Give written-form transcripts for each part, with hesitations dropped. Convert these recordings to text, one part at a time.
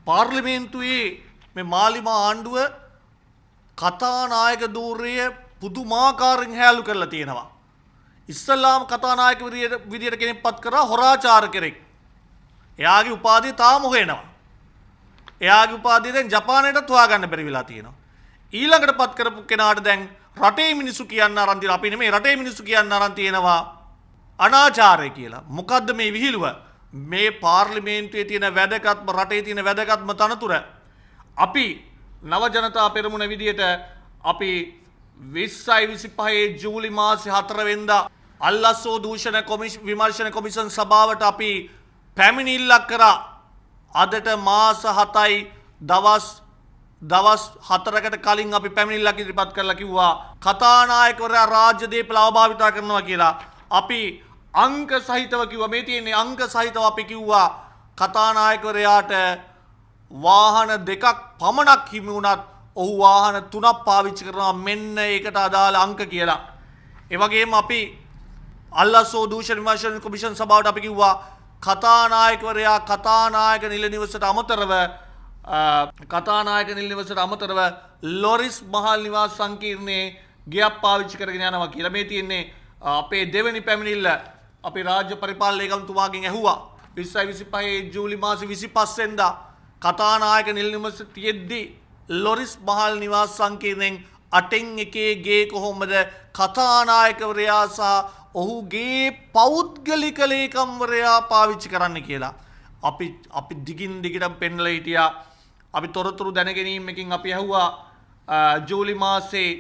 පාර්ලිමේන්තුවේ මේ මාලිමා ආණ්ඩුව කතානායක ධූරය පුදුමාකාරයෙන් හැලු කරලා තියෙනවා. ඉස්සල්ලාම කතානායක විදියට කෙනෙක් පත් කරා හොරාචාර කෙනෙක්. එයාගේ උපාධිය තාම හොයනවා. එයාගේ උපාධිය දැන් ජපානයටත් හොයාගන්න බැරි වෙලා තියෙනවා. ඊළඟට පත් කරපු කෙනාට දැන් රටේ මිනිස්සු කියන්න අරන් තියෙනවා. අපි නෙමෙයි රටේ මිනිස්සු කියන්න අරන් තියෙනවා අනාචාරය කියලා. මොකද්ද මේ විහිළුව? මේ පාර්ලිමේන්තුවේ තියෙන වැදගත්ම රටේ තියෙන වැදගත්ම තනතුර අපි නව ජනතා පෙරමුණ විදියට අපි 2025 ජූලි මාසේ 4 වෙනිදා අල්ලස්සෝ දූෂණ විමර්ශන කොමිෂන් සභාවට අපි පැමිණිල්ලක් කරා. අදට මාස 7යි දවස් 4කට කලින් අපි පැමිණිල්ලක් ඉදිරිපත් කරලා කිව්වා කතානායකවරයා රාජ්‍ය දේපල අවභාවිතා කරනවා කියලා. අපි අංක සහිතව කිව්වා. මේ තියෙන්නේ අංක සහිතව අපි කිව්වා කතානායකවරයාට වාහන දෙකක් පමණක් හිමි වුණත් ඔහු වාහන 3ක් පාවිච්චි කරනවා මෙන්න ඒකට අදාළ අංක කියලා. ඒ වගේම අපි අල්ලස්සෝ දූෂණ විමර්ශන කොමිෂන් සභාවට අපි කිව්වා කතානායකවරයා කතානායක නිල නිවසට අමතරව ලොරිස් මහල් නිවාස සංකීර්ණයේ ගියක් පාවිච්චි කරගෙන යනවා කියලා. මේ තියෙන්නේ අපේ දෙවෙනි පැමිණිල්ල අපි රාජ්‍ය පරිපාලන ලේකම්තුමාගෙන් ඇහුවා 2025 ජූලි මාසේ 25 වෙනිදා කතානායක නිල නිවස තියෙද්දි ලොරිස් මහල් නිවාස සංකීර්ණයෙන් 8න් 1 ගේ කොහොමද කතානායකවරයා සහ ඔහුගේ පෞද්ගලික ලේකම්වරයා පාවිච්චි කරන්න කියලා. අපි දිගින් දිගටම පෙන්වලා හිටියා. අපි තොරතුරු දැනගැනීමකින් අපි ඇහුවා ජූලි මාසේ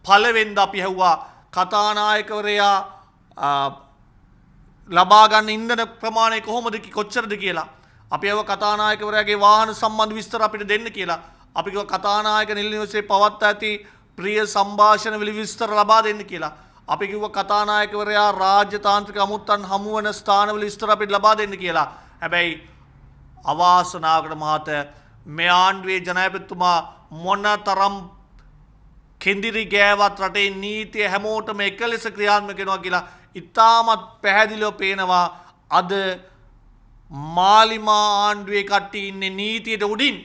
1 වෙනිදා අපි ඇහුවා කතානායකවරයා ලබා ගන්න ඉන්ධන ප්‍රමාණය කොහොමද කොච්චරද කියලා. අපි ඇහුවා කතානායකවරයාගේ වාහන සම්බන්ධ විස්තර අපිට දෙන්න කියලා. අපි කිව්වා කතානායක නිල නිවසේ පවත්වා ඇති ප්‍රිය සංഭാෂණ වල විස්තර ලබා දෙන්න කියලා. අපි කිව්වා කතානායකවරයා රාජ්‍ය තාන්ත්‍රික අමුත්තන් හමුවන ස්ථානවල විස්තර අපිට ලබා දෙන්න කියලා. හැබැයි අවාසනාවකට මහත මේ ආණ්ඩුවේ ජනාධිපතිතුමා මොනතරම් කෙන්දිරි ගෑවත් රටේ නීතිය හැමෝටම එක ලෙස ක්‍රියාත්මක වෙනවා කියලා ඉතාමත් පැහැදිලිව පේනවා. අද මාලිමා ආණ්ඩුවේ කට්ටිය ඉන්නේ නීතියට උඩින්.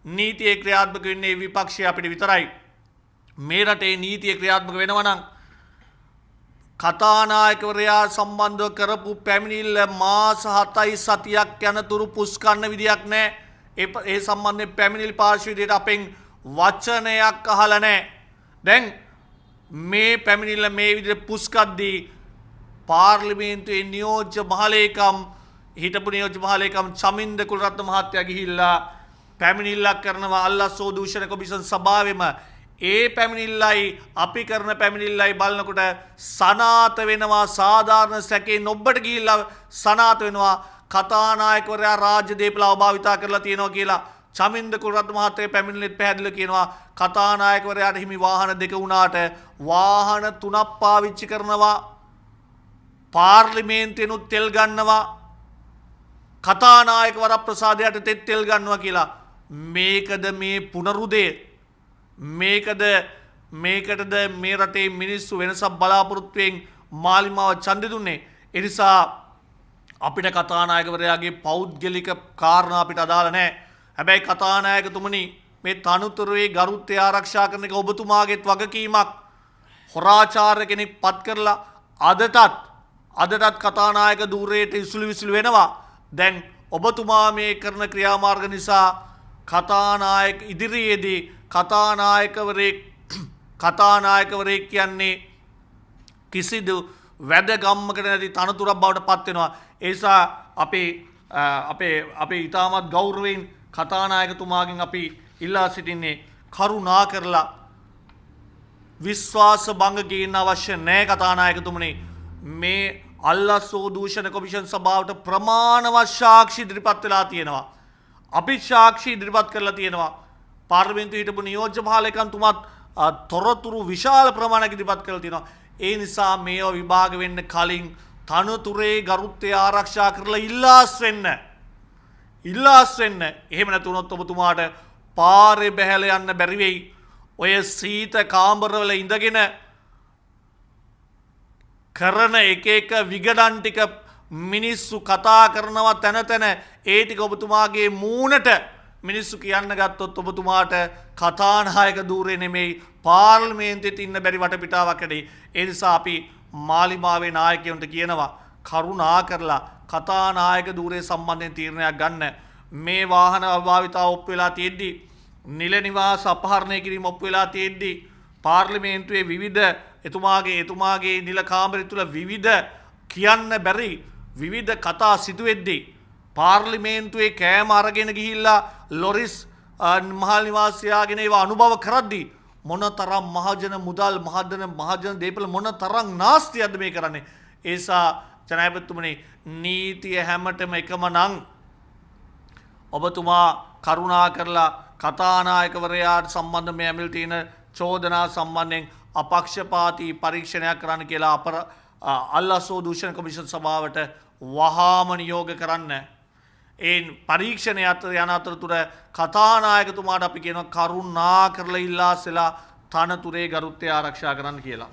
නීතිය ක්‍රියාත්මක වෙන්නේ විපක්ෂය අපිට විතරයි. මේ රටේ නීතිය ක්‍රියාත්මක වෙනවා නම් කතානායකවරයා සම්බන්ධව කරපු පැමිණිල්ල මාස 7යි සතියක් යනතුරු පුස්කන්න විදියක් නැහැ. ඒ සම්බන්ධයෙන් පැමිණිලි පාර්ශ්වයට අපෙන් වචනයක් අහලා නැහැ. දැන් මේ පැමිණිල්ල මේ විදිහට පුස්කද්දී පාර්ලිමේන්තුවේ නියෝජ්‍ය මහලේකම් හිටපු නියෝජ්‍ය මහලේකම් චමින්ද කුලරත්න මහත්තයා ගිහිල්ලා පැමිණිල්ලක් කරනවා අල්ලස්සෝ දූෂණ කොමිෂන් සභාවෙම. ඒ පැමිණිල්ලයි අපි කරන පැමිණිල්ලයි බලනකොට සනාත වෙනවා. සාධාරණ සැකේ නොබ්බට ගිහිල්ලා සනාත වෙනවා කතානායකවරයා රාජ්‍ය දේපල අවභාවිතා කරලා තියෙනවා කියලා. චමින්ද කුලරත්න මහත්තයා පැමිණිල්ලෙත් පැහැදිලිව කියනවා කතානායකවරයාට හිමි වාහන 2 වුණාට වාහන 3ක් පාවිච්චි කරනවා. පාර්ලිමේන්තුවෙනුත් තෙල් ගන්නවා. කතානායක වරප්‍රසාදයට තෙල් ගන්නවා කියලා. මේකද මේ පුනරුදය? මේකටද මේ රටේ මිනිස්සු වෙනසක් බලාපොරොත්තුවෙන් මාලිමාව ඡන්දෙ දුන්නේ? ඒ නිසා අපිට කතානායකවරයාගේ පෞද්ගලික කාරණා අපිට අදාළ නැහැ. හැබැයි කතානායකතුමනි මේ තනුතුරේ ගරුත්වය ආරක්ෂා කරන එක ඔබතුමාගේත් වගකීමක්. හොරාචාර කෙනෙක් පත් කරලා අදටත් කතානායක ධූරයට ඉසුළු විසුළු වෙනවා. දැන් ඔබතුමා මේ කරන ක්‍රියාමාර්ග නිසා කතානායක ඉදිරියේදී කතානායකවරයෙක් කියන්නේ කිසිදු වැදගම්මකට නැති තනතුරක් බවට පත් වෙනවා. ඒ නිසා අපේ ඉතාමත් ගෞරවයෙන් කතානායකතුමාගෙන් අපි ඉල්ලා සිටින්නේ කරුණා කරලා විශ්වාස භංග ගේන්න අවශ්‍ය නැහැ කතානායකතුමනි. මේ අල්ලස්සෝ දූෂණ කොමිෂන් සභාවට ප්‍රමාණවත් සාක්ෂි ඉදිරිපත් වෙලා තියෙනවා. අපි සාක්ෂි ඉදිරිපත් කරලා තියෙනවා. පාර්ලිමේන්තුවේ හිටපු නියෝජ්‍ය මහලේකම්තුමාත් තොරතුරු විශාල ප්‍රමාණයක් ඉදිරිපත් කරලා තියෙනවා. ඒ නිසා මේව විභාග වෙන්න කලින් තනතුරේ ගරුත්වය ආරක්ෂා කරලා ඉල්ලාස් වෙන්න. එහෙම නැතුනොත් ඔබතුමාට පාරේ බැහැලා යන්න බැරි වෙයි. ඔය සීත කාමරවල ඉඳගෙන කරන එක විගඩන් ටික මිනිස්සු කතා කරනවා තැන තැන ඒ ටික ඔබතුමාගේ මූණට මිනිස්සු කියන්න ගත්තොත් ඔබතුමාට කතානායක ධූරය නෙමෙයි පාර්ලිමේන්තුවේ ඉන්න බැරි වටපිටාවක් ඇති. ඒ නිසා අපි මාලිමාවේ නායකයන්ට කියනවා කරුණා කරලා කතානායක ධූරය සම්බන්ධයෙන් තීරණයක් ගන්න. මේ වාහන අභාවිතාව ඔප්පු වෙලා තියෙද්දි නිල නිවාස අපහරණය කිරීම ඔප්පු වෙලා තියෙද්දි පාර්ලිමේන්තුවේ විවිධ එතුමාගේ නිල කාමරය තුල විවිධ කියන්න බැරි විවිධ කතා සිදුවෙද්දී පාර්ලිමේන්තුවේ කෑම අරගෙන ගිහිල්ලා ලොරිස් මහල් නිවාසියාගෙන ඒවා අනුභව කරද්දී මොනතරම් මහජන මුදල් මහජන දේපල මොනතරම් නාස්තියක්ද මේ කරන්නේ. ඒ නිසා ජනාධිපතිතුමනි නීතිය හැමතෙම එකම නම් ඔබතුමා කරුණා කරලා කතානායකවරයාට සම්බන්ධ මේ ඇමිල් තියෙන චෝදනා සම්බන්ධයෙන් අපක්ෂපාතී පරීක්ෂණයක් කරන්න කියලා අල්ලසෝ දූෂණ කොමිෂන් සභාවට වහාම නියෝග කරන්න. ඒ පරීක්ෂණය යන අතරතුර කතානායකතුමාට අපි කියනවා කරුණා කරලා ඉල්ලා සිලා තනතුරේ ගරුත්වය ආරක්ෂා කරන්න කියලා.